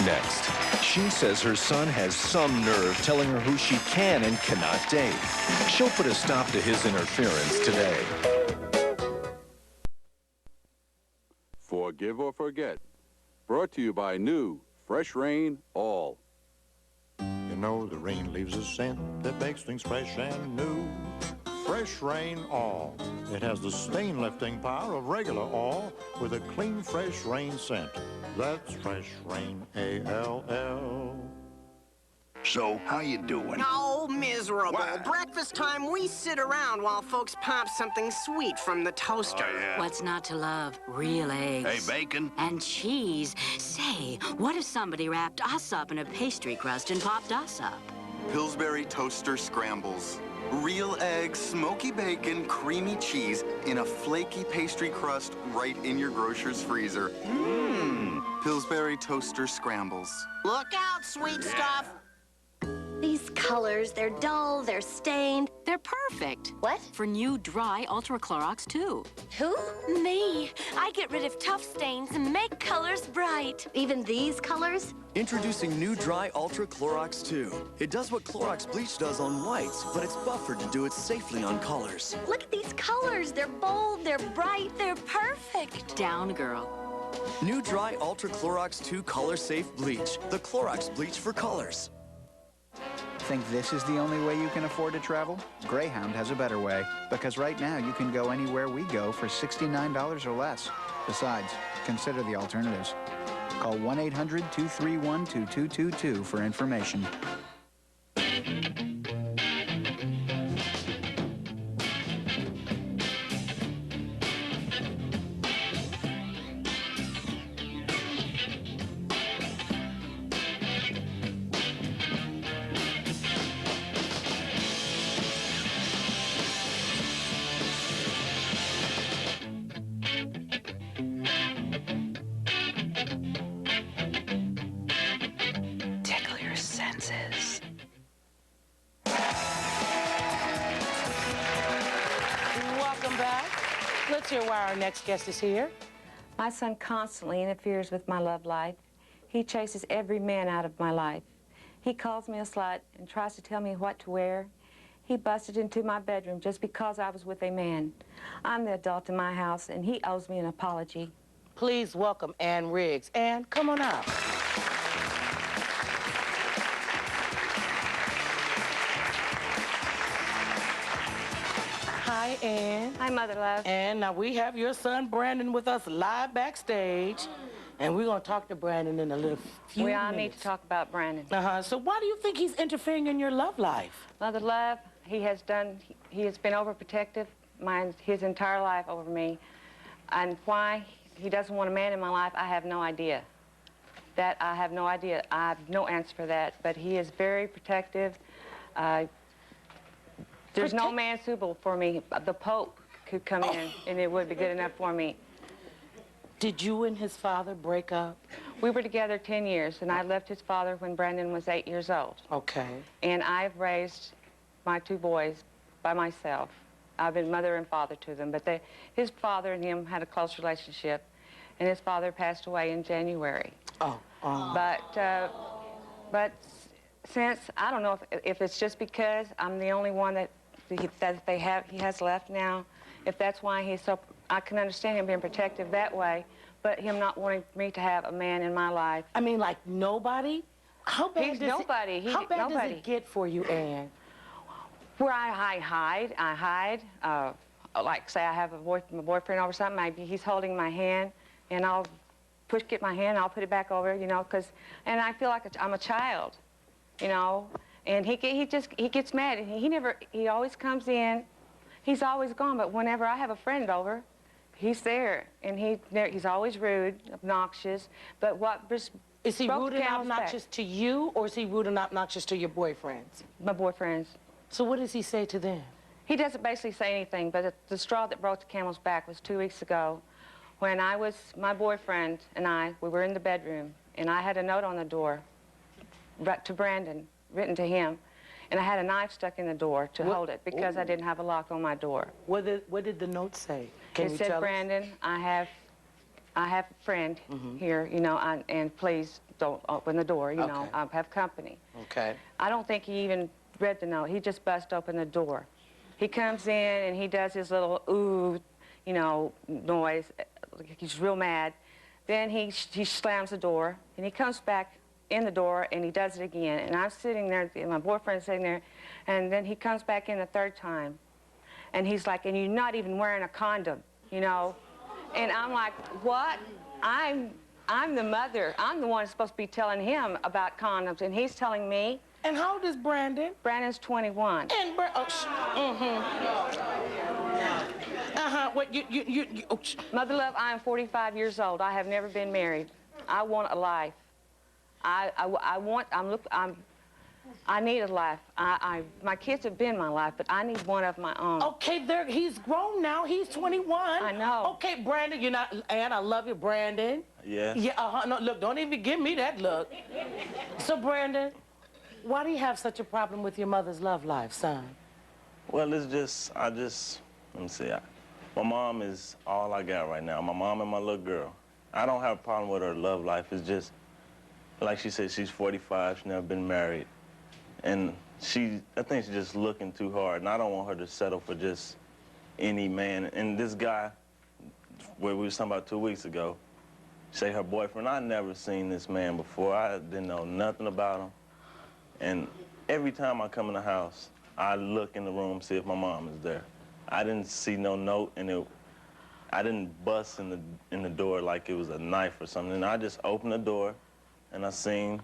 Next, she says her son has some nerve telling her who she can and cannot date. She'll put a stop to his interference today. Forgive or Forget. Brought to you by new Fresh Rain All. You know the rain leaves a scent that makes things fresh and new. Fresh Rain All. It has the stain-lifting power of regular All with a clean, fresh rain scent. That's Fresh Rain, A-L-L. So, how you doing? Oh, miserable. What? Breakfast time, we sit around while folks pop something sweet from the toaster. Oh, yeah. What's not to love? Real eggs. Hey, bacon? And cheese. Say, what if somebody wrapped us up in a pastry crust and popped us up? Pillsbury Toaster Scrambles. Real eggs, smoky bacon, creamy cheese in a flaky pastry crust right in your grocer's freezer. Mmm. Pillsbury Toaster Scrambles. Look out, sweet stuff. These colors, they're dull, they're stained. They're perfect. What? For new dry Ultra Clorox 2. Who? Me. I get rid of tough stains and make colors bright. Even these colors? Introducing new Dry Ultra Clorox 2. It does what Clorox bleach does on whites, but it's buffered to do it safely on colors. Look at these colors. They're bold, they're bright, They're perfect. Down, girl. New Dry Ultra Clorox 2 Color Safe Bleach. The Clorox bleach for colors. Think this is the only way you can afford to travel? Greyhound has a better way, because right now you can go anywhere we go for $69 or less. Besides, consider the alternatives. Call 1-800-231-2222 for information. Tickle your senses. Welcome back. Let's hear why our next guest is here. My son constantly interferes with my love life. He chases every man out of my life. He calls me a slut and tries to tell me what to wear. He busted into my bedroom just because I was with a man. I'm the adult in my house, and he owes me an apology. Please welcome Ann Riggs. Ann, come on out. Hi, Ann. Hi, Mother Love. And now we have your son Brandon with us live backstage, and we're gonna talk to Brandon in a little few We minutes. all need to talk about Brandon. So why do you think he's interfering in your love life? Mother Love, he has been overprotective his entire life over me. And why he doesn't want a man in my life, I have no idea. I have no idea. I have no answer for that. But he is very protective. There's no man suitable for me. The Pope could come in, and it would be good enough for me. Did you and his father break up? We were together 10 years, and I left his father when Brandon was 8 years old. Okay. And I've raised my two boys by myself. I've been mother and father to them, but his father and him had a close relationship, and his father passed away in January. But since, I don't know if it's just because I'm the only one that he has left now, if that's why he's so, I can understand him being protective that way, but him not wanting me to have a man in my life. I mean, like nobody? How bad He's does nobody. How bad does it get for you, Ann? Where I hide, like say I have a boyfriend over something, maybe he's holding my hand, and I'll get my hand, I'll put it back over, you know, and I feel like I'm a child, you know, and he gets mad, and he always comes in, he's always gone, but whenever I have a friend over, he's there, and he's always rude, obnoxious, but is he rude and obnoxious to you, or is he rude and obnoxious to your boyfriends? My boyfriends. So what does he say to them? He doesn't basically say anything, but the straw that broke the camel's back was 2 weeks ago when my boyfriend and we were in the bedroom, and I had a note on the door to Brandon, written to him, and I had a knife stuck in the door to hold it because I didn't have a lock on my door. What did the note say? It said, Brandon, I have I have a friend here, you know, and please don't open the door, you know, I have company. Okay. I don't think he even read the note. He just bust open the door. He comes in and he does his little ooh, you know, noise. He's real mad. Then he slams the door, and he comes back in the door, and he does it again. And I'm sitting there, and my boyfriend's sitting there, and then he comes back in the third time. And he's like, and you're not even wearing a condom, you know? And I'm like, what? I'm the mother. I'm the one supposed to be telling him about condoms, and he's telling me. And how old is Brandon? Brandon's 21. And what Mother Love, I am 45 years old. I have never been married. I want a life. I need a life. My kids have been my life, but I need one of my own. Okay, he's grown now. He's 21. I know. Okay, Brandon, you're not, and I love you, Brandon. Yeah. Yeah, no, look, don't even give me that look. So, Brandon, why do you have such a problem with your mother's love life, son? Well, it's just, let me see. My mom is all I got right now. My mom and my little girl. I don't have a problem with her love life. It's just, like she said, she's 45. She's never been married. And I think she's just looking too hard. And I don't want her to settle for just any man. And this guy, where we was talking about 2 weeks ago, say her boyfriend, I never seen this man before. I didn't know nothing about him. And every time I come in the house, I look in the room, see if my mom is there. I didn't see no note, and I didn't bust in the door like it was a knife or something. And I just opened the door, and I seen,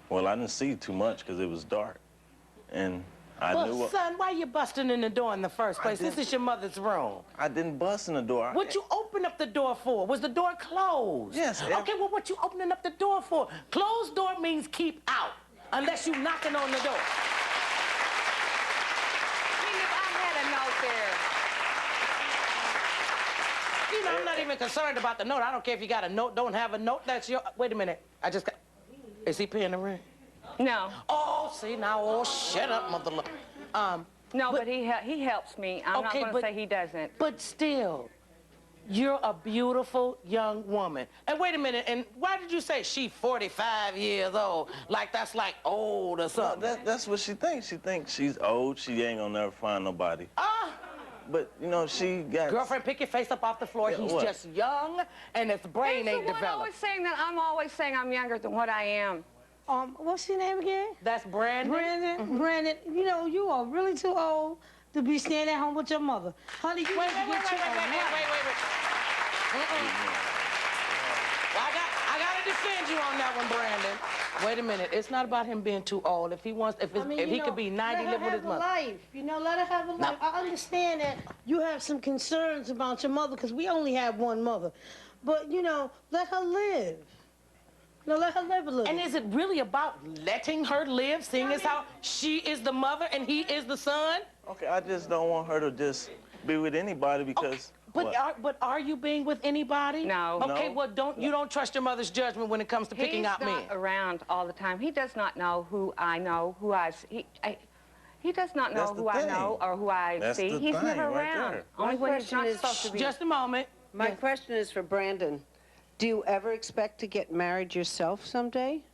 well, I didn't see too much because it was dark. And I knew Well, son, why you busting in the door in the first place? This is your mother's room. I didn't bust in the door. What you open up the door for? Was the door closed? Yes. Okay, well, what you opening up the door for? Closed door means keep out, unless you knocking on the door. You know, I'm not even concerned about the note. I don't care if you got a note, don't have a note. That's your... Wait a minute. I just got... Is he paying the rent? No. Oh, see, now, oh, shut up, mother... No, but he helps me. I'm not going to say he doesn't. But still, you're a beautiful young woman. And wait a minute, and why did you say she's 45 years old? Like that's like old or something? No, that's what she thinks. She thinks she's old. She ain't gonna never find nobody. But, you know, she got... Girlfriend, pick your face up off the floor. He's just young, and his brain ain't developed. I'm always saying I'm younger than what I am. What's your name again? That's Brandon. Brandon, Brandon, you know, you are really too old to be staying at home with your mother. Honey, you Wait. Well, I gotta defend you on that one, Brandon. Wait a minute. It's not about him being too old. If he wants, if he could be 90, live with his mother. Life. You know, let her have a life. I understand that you have some concerns about your mother because we only have one mother. But, you know, let her live. No, let her live a little. And is it really about letting her live, seeing as how she is the mother and he is the son? Okay, I just don't want her to just be with anybody because... Okay. But are you being with anybody? No. Okay, well, you don't trust your mother's judgment when it comes to picking out men. He's not around all the time. He does not know who I know, who I see. He does not know who I know or who I see. He's never around. Only when he's not supposed to be. Just a moment. My question is for Brandon. Do you ever expect to get married yourself someday?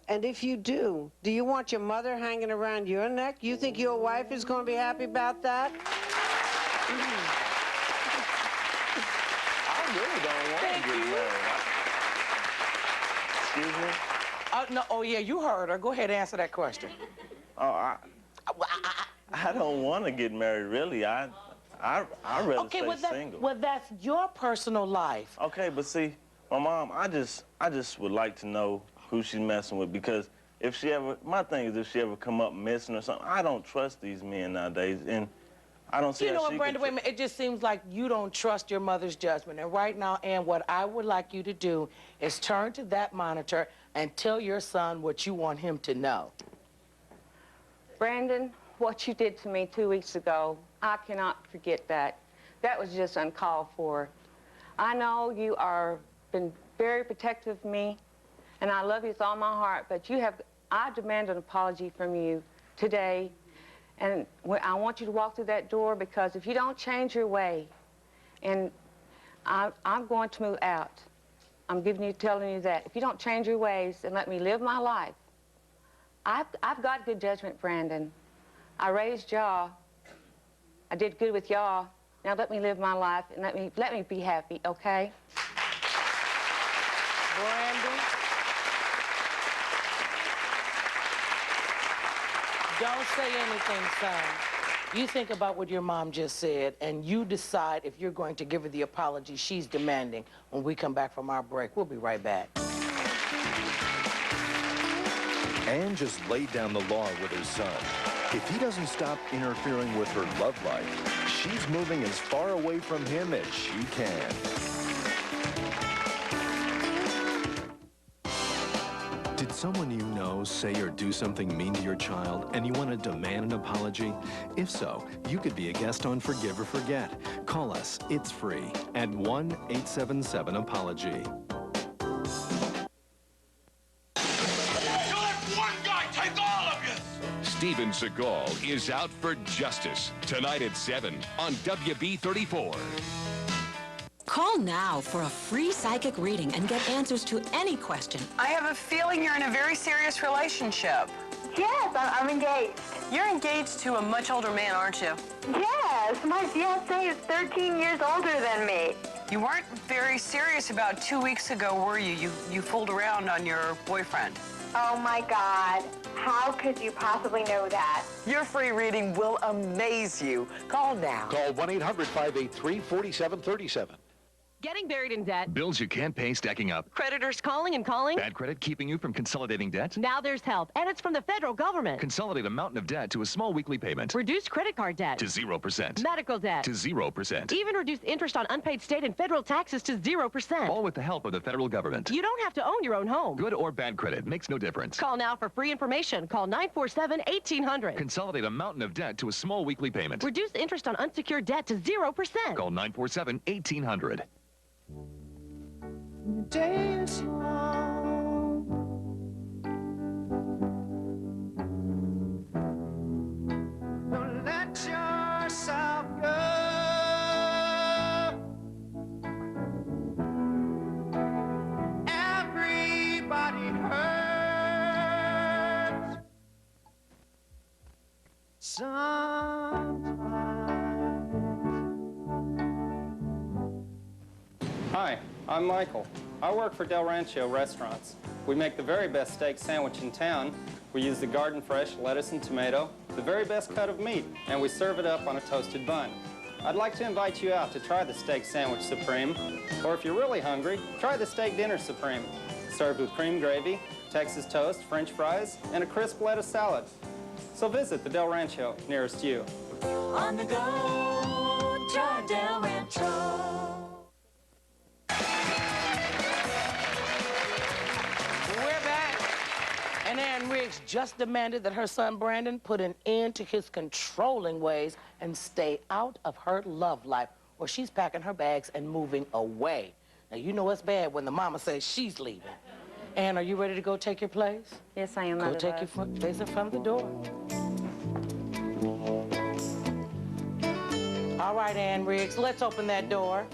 And if you do you want your mother hanging around your neck? You think your wife is going to be happy about that? I really don't want to get married. Excuse me? No, oh, yeah, you heard her. Go ahead and answer that question. Oh, I don't want to get married, really. I'd rather stay single. Well, that's your personal life. Okay, but see, my mom, I just would like to know who she's messing with because my thing is if she ever come up missing or something, I don't trust these men nowadays, and I don't see You know what, Brandon, wait a minute, it just seems like you don't trust your mother's judgment, and right now, Ann, what I would like you to do is turn to that monitor and tell your son what you want him to know. Brandon, what you did to me 2 weeks ago, I cannot forget that. That was just uncalled for. I know you are been very protective of me, and I love you with all my heart, but I demand an apology from you today, and I want you to walk through that door because if you don't change your way, and I'm going to move out. I'm telling you that. If you don't change your ways and let me live my life, I've got good judgment, Brandon. I raised y'all. I did good with y'all. Now let me live my life and let me be happy, okay? Brandon, don't say anything, son. You think about what your mom just said, and you decide if you're going to give her the apology she's demanding when we come back from our break. We'll be right back. Anne just laid down the law with her son. If he doesn't stop interfering with her love life, she's moving as far away from him as she can. Did someone you know say or do something mean to your child and you want to demand an apology? If so, you could be a guest on Forgive or Forget. Call us. It's free at 1-877-APOLOGY. Steven Seagal is out for justice tonight at 7 on WB34. Call now for a free psychic reading and get answers to any question. I have a feeling you're in a very serious relationship. Yes, I'm engaged. You're engaged to a much older man, aren't you? Yes, my fiancé is 13 years older than me. You weren't very serious about 2 weeks ago, were you? You fooled around on your boyfriend. Oh my God. How could you possibly know that? Your free reading will amaze you. Call now. Call 1-800-583-4737. Getting buried in debt. Bills you can't pay stacking up. Creditors calling and calling. Bad credit keeping you from consolidating debt. Now there's help, and it's from the federal government. Consolidate a mountain of debt to a small weekly payment. Reduce credit card debt. To 0%. Medical debt. To 0%. Even reduce interest on unpaid state and federal taxes to 0%. All with the help of the federal government. You don't have to own your own home. Good or bad credit makes no difference. Call now for free information. Call 947-1800. Consolidate a mountain of debt to a small weekly payment. Reduce interest on unsecured debt to 0%. Call 947-1800. Dance long. Don't let yourself go. Everybody hurts sometimes. Hi, I'm Michael. I work for Del Rancho Restaurants. We make the very best steak sandwich in town. We use the garden fresh lettuce and tomato, the very best cut of meat, and we serve it up on a toasted bun. I'd like to invite you out to try the Steak Sandwich Supreme, or if you're really hungry, try the Steak Dinner Supreme, served with cream gravy, Texas toast, French fries, and a crisp lettuce salad. So visit the Del Rancho nearest you. On the go, try Del Rancho. And Anne Riggs just demanded that her son Brandon put an end to his controlling ways and stay out of her love life, or she's packing her bags and moving away. Now, you know it's bad when the mama says she's leaving. Anne, are you ready to go take your place? Yes, I am. Go take your place in front of the door. All right, Anne Riggs, let's open that door.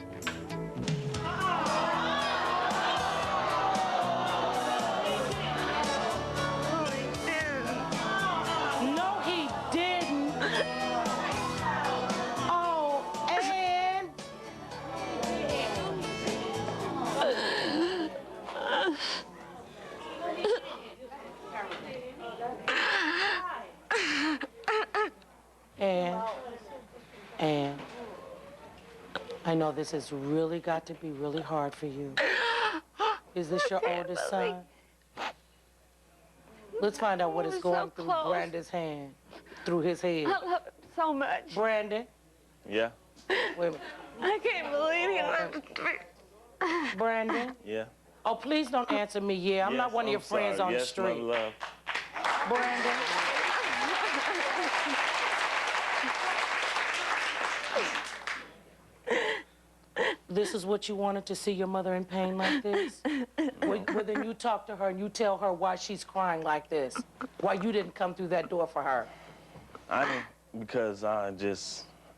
And I know this has really got to be really hard for you. Is this your oldest son? Let's find out what is going through Brandon's hand, through his head. I love him so much. Brandon? Yeah. Wait a minute. I can't believe he left me. Brandon? Yeah. Oh, please don't answer me, yeah. I'm not one of your friends on the street. Yes, my love. Brandon? This is what you wanted to see your mother in pain like this? Well, then you talk to her and you tell her why she's crying like this. Why you didn't come through that door for her. I didn't, because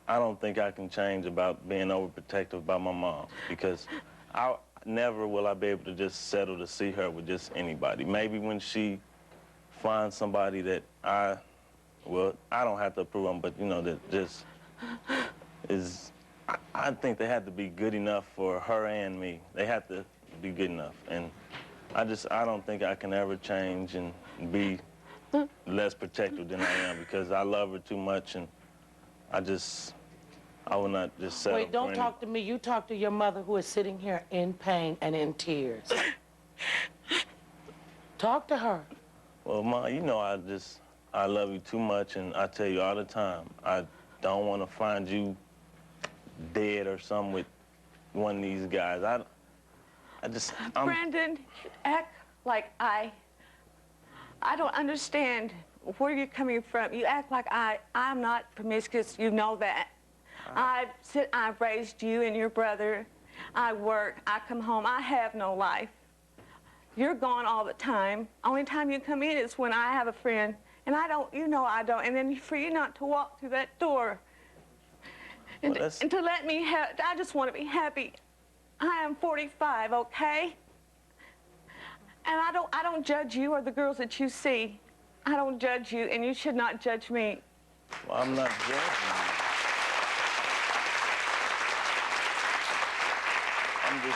I don't think I can change about being overprotective about my mom, because never will I be able to just settle to see her with just anybody. Maybe when she finds somebody that I don't have to approve of, but, you know, that just is, I think they have to be good enough for her and me. They have to be good enough. And I don't think I can ever change and be less protective than I am, because I love her too much, and I will not just settle. Wait, don't talk to me. You talk to your mother, who is sitting here in pain and in tears. Talk to her. Well, Ma, you know I love you too much, and I tell you all the time, I don't want to find you dead or something with one of these guys. I'm Brandon, act like I don't understand where you're coming from. You act like I'm not promiscuous. You know that. I've raised you and your brother. I work. I come home. I have no life. You're gone all the time. Only time you come in is when I have a friend. And I don't, you know I don't. And then for you not to walk through that door and to let me have, I just want to be happy. I am 45, okay? And I don't judge you or the girls that you see. I don't judge you, and you should not judge me. Well, I'm not judging you.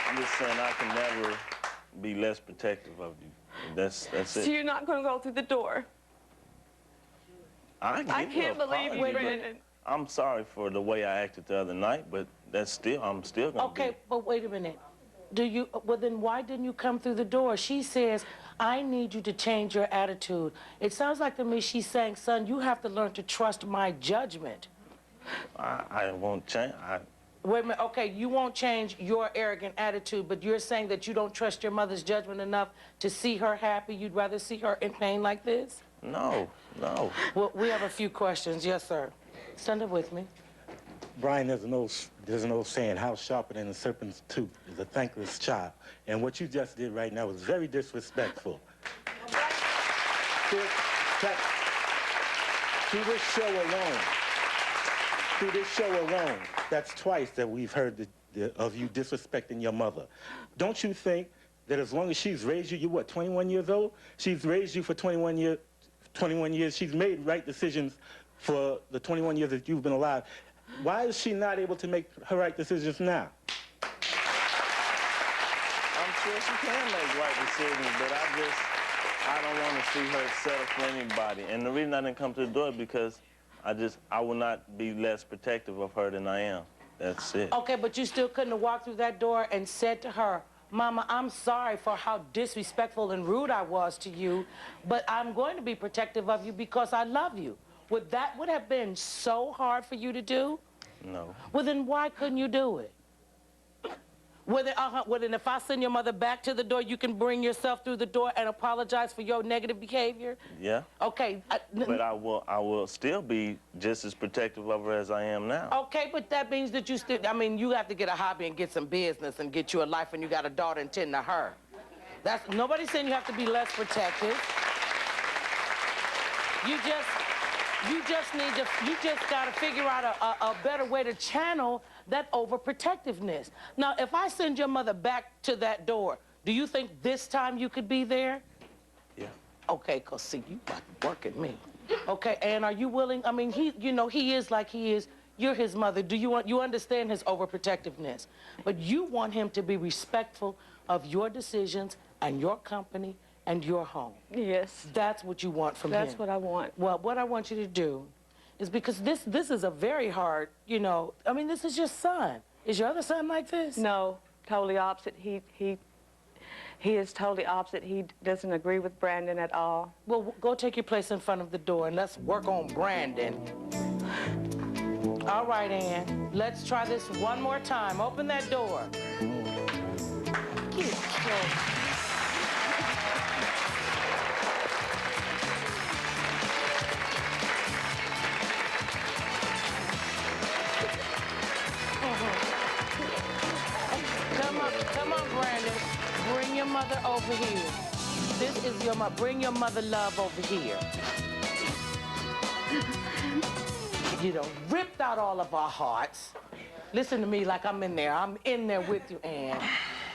I'm just saying I can never be less protective of you. That's it. So you're not going to go through the door? I can't believe you, Brandon. I'm sorry for the way I acted the other night, but I'm still going to Okay, but wait a minute. Well, then why didn't you come through the door? She says, I need you to change your attitude. It sounds like to me she's saying, son, you have to learn to trust my judgment. I won't change. Wait a minute. Okay, you won't change your arrogant attitude, but you're saying that you don't trust your mother's judgment enough to see her happy. You'd rather see her in pain like this? No. Well, we have a few questions. Yes, sir. Stand up with me. Brian, there's an old saying, how sharper than a serpent's tooth is a thankless child. And what you just did right now was very disrespectful. Through this show alone, that's twice that we've heard of you disrespecting your mother. Don't you think that as long as she's raised you, you're what, 21 years old? She's raised you for 21 years. She's made right decisions for the 21 years that you've been alive. Why is she not able to make her right decisions now? I'm sure she can make right decisions, but I don't want to see her settle for anybody. And the reason I didn't come to the door is because I will not be less protective of her than I am. That's it. Okay, but you still couldn't have walked through that door and said to her, Mama, I'm sorry for how disrespectful and rude I was to you, but I'm going to be protective of you because I love you. Would that have been so hard for you to do? No. Well, then why couldn't you do it? Well, then if I send your mother back to the door, you can bring yourself through the door and apologize for your negative behavior? Yeah. Okay. But I will still be just as protective of her as I am now. Okay, but that means that you you have to get a hobby and get some business and get you a life when you got a daughter and tend to her. Nobody's saying you have to be less protective. You just got to figure out a better way to channel that overprotectiveness. Now, if I send your mother back to that door, do you think this time you could be there? Yeah. Okay, because see, you got to work at me. Okay, and are you willing? I mean, he is like he is. You're his mother. You understand his overprotectiveness, but you want him to be respectful of your decisions and your company and your home. Yes. That's what you want from him. That's what I want. Well, what I want you to do is, because this is a very hard, this is your son. Is your other son like this? No, totally opposite. He is totally opposite. He doesn't agree with Brandon at all. Well, go take your place in front of the door and let's work on Brandon. All right, Ann. Let's try this one more time. Open that door. Get it close. Come on, Brandon. Bring your mother over here. This is your mother. Bring your mother love over here. You done ripped out all of our hearts. Listen to me like I'm in there. I'm in there with you, Ann.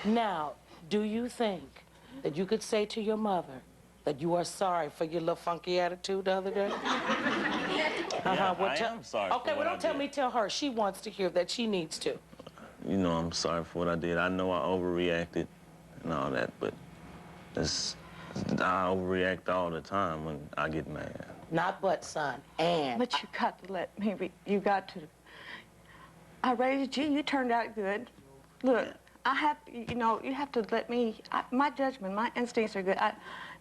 Now, do you think that you could say to your mother that you are sorry for your little funky attitude the other day? Yeah, I am sorry Okay, for well, what don't I tell did. me, tell her. She wants to hear that she needs to. You know I'm sorry for what I did. I know I overreacted and all that, but I overreact all the time when I get mad. Not but, son, and. But you got to let me, you got to. I raised you, you turned out good. Look, I have, you know, you have to let me, my judgment, my instincts are good. I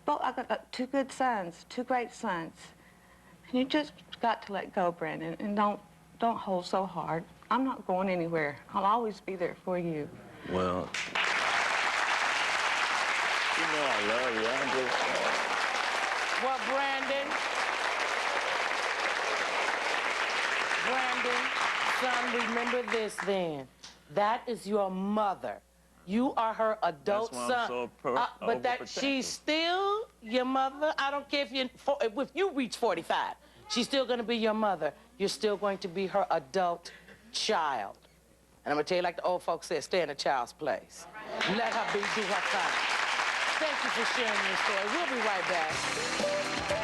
got two good sons, two great sons. And you just got to let go, Brandon, and don't hold so hard. I'm not going anywhere. I'll always be there for you. Well, you know I love you. I'm just... Well, Brandon, son, remember this then. That is your mother. You are her adult That's why son. I'm so But that overprotective. she's still your mother. I don't care if you reach 45, she's still going to be your mother. You're still going to be her adult child. And I'm going to tell you like the old folks said, stay in a child's place. Let her do her thing. Thank you for sharing your story. We'll be right back.